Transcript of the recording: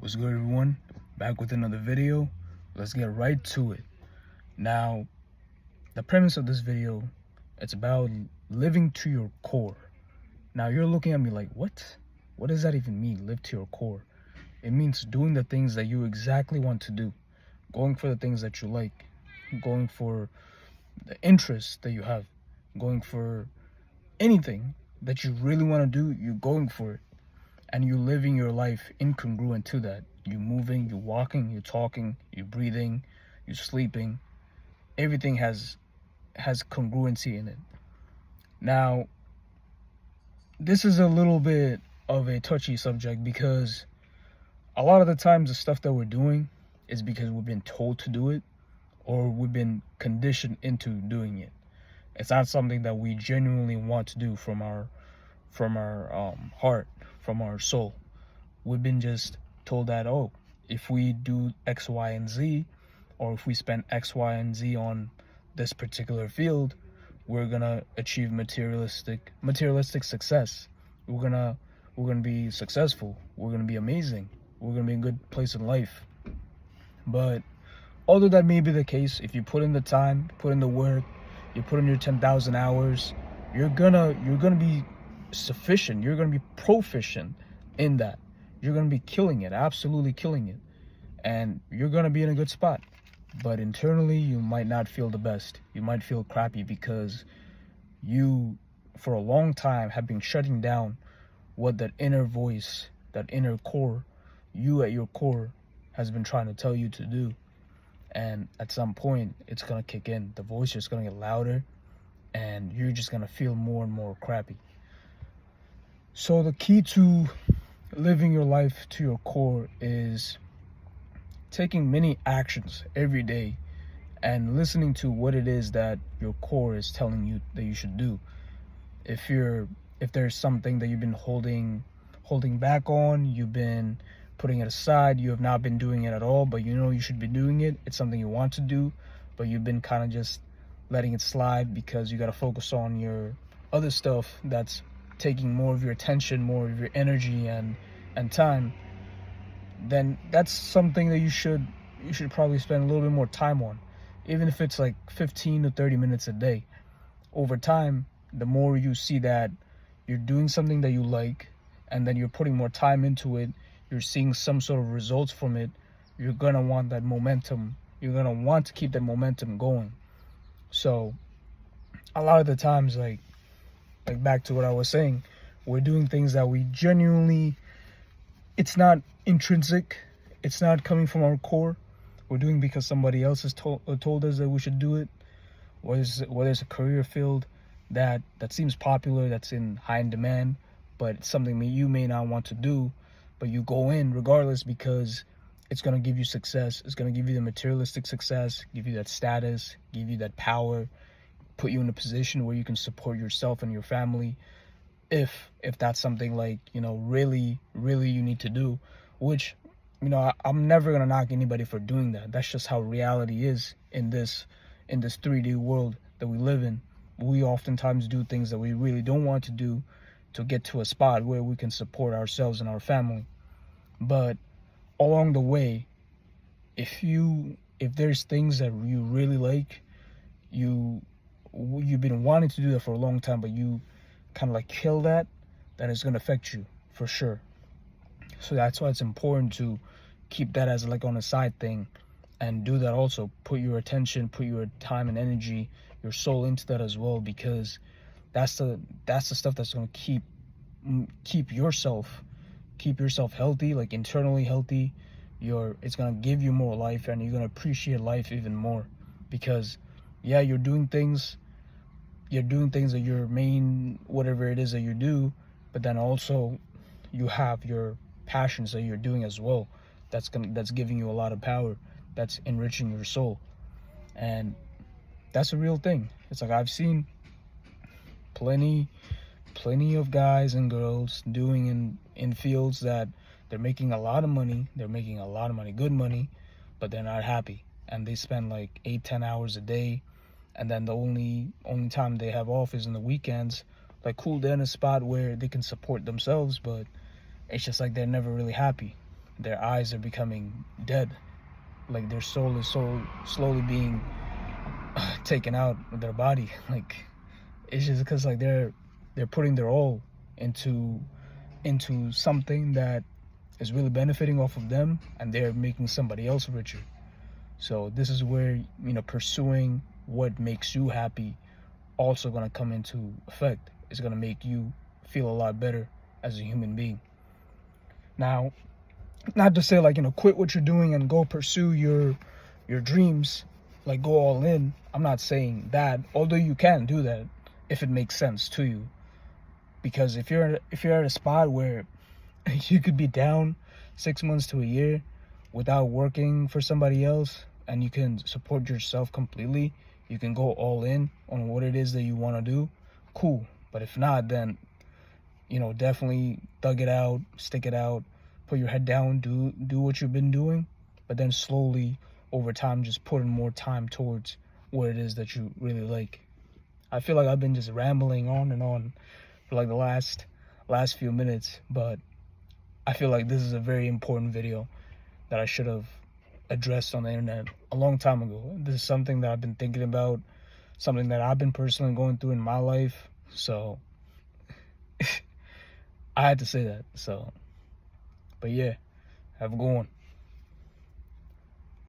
What's good, everyone? Back with another video. Let's get right to it. Now, the premise of this video, it's about living to your core. Now, you're looking at me like, what? What does that even mean, live to your core? It means doing the things that you exactly want to do, going for the things that you like, going for the interests that you have, going for anything that you really want to do, you're going for it. And you living your life incongruent to that. You moving, you walking, you talking, you breathing, you sleeping. Everything has congruency in it. Now, this is a little bit of a touchy subject because a lot of the times the stuff that we're doing is because we've been told to do it or we've been conditioned into doing it. It's not something that we genuinely want to do from our heart, from our soul. We've been just told that, oh, if we do X, Y, and Z, or if we spend X, Y, and Z on this particular field, we're gonna achieve materialistic success. We're gonna be successful. We're gonna be amazing. We're gonna be in a good place in life. But although that may be the case, if you put in the time, put in the work, you put in your 10,000 hours, you're gonna be sufficient. You're gonna be proficient in that. You're gonna be killing it, absolutely killing it, and you're gonna be in a good spot. But internally, you might not feel the best. You might feel crappy because you, for a long time, have been shutting down what that inner voice, that inner core, you at your core, has been trying to tell you to do. And at some point, it's gonna kick in. The voice is gonna get louder, and you're just gonna feel more and more crappy. So the key to living your life to your core is taking many actions every day and listening to what it is that your core is telling you that you should do. If there's something that you've been holding back on, you've been putting it aside, you have not been doing it at all, but you know you should be doing it, it's something you want to do, but you've been kind of just letting it slide because you got to focus on your other stuff that's taking more of your attention, more of your energy and time, then that's something that you should probably spend a little bit more time on, even if it's like 15 to 30 minutes a day. Over time, the more you see that you're doing something that you like and then you're putting more time into it, you're seeing some sort of results from it, you're gonna want that momentum. You're gonna want to keep that momentum going. So a lot of the times, like back to what I was saying, we're doing things that we genuinely, it's not intrinsic, it's not coming from our core. We're doing because somebody else has told us that we should do it. Whether it's a career field that seems popular, that's in high in demand, but it's something that you may not want to do, but you go in regardless because it's going to give you success. It's going to give you the materialistic success, give you that status, give you that power, put you in a position where you can support yourself and your family if that's something like, really you need to do, which, I'm never going to knock anybody for doing that. That's just how reality is in this 3D world that we live in. We oftentimes do things that we really don't want to do to get to a spot where we can support ourselves and our family. But along the way, if there's things that you really like, you've been wanting to do that for a long time, but you kind of like kill that, then it's going to affect you for sure. So that's why it's important to keep that as like on a side thing and do that also. Put your attention, put your time and energy, your soul into that as well, because that's the stuff that's going to keep yourself healthy, like internally healthy. It's going to give you more life, and you're going to appreciate life even more, because you're doing things that your main, whatever it is that you do, but then also you have your passions that you're doing as well. That's giving you a lot of power. That's enriching your soul. And that's a real thing. It's like I've seen plenty of guys and girls doing in fields that they're making a lot of money. They're making a lot of money, good money, but they're not happy. And they spend like 8-10 hours a day, and then the only time they have off is in the weekends. Like, cool, they're in a spot where they can support themselves, but it's just like they're never really happy. their eyes are becoming dead. Like their soul is so slowly being taken out of their body. Like it's just because like they're putting their all into something that is really benefiting off of them, and they're making somebody else richer. So this is where, you know, pursuing what makes you happy also going to come into effect. It's going to make you feel a lot better as a human being. Now, not to say like, you know, quit what you're doing and go pursue your dreams, like go all in. I'm not saying that, although you can do that if it makes sense to you. Because if you're at a spot where you could be down 6 months to a year without working for somebody else, and you can support yourself completely, you can go all in on what it is that you want to do, cool. But if not, then, you know, definitely thug it out, stick it out, put your head down, do what you've been doing, but then slowly over time just put in more time towards what it is that you really like. I feel like I've been just rambling on and on for like the last few minutes, but I feel like this is a very important video that I should have addressed on the internet a long time ago. This is something that I've been thinking about, something that I've been personally going through in my life. So I had to say that. So, but yeah, have a good one.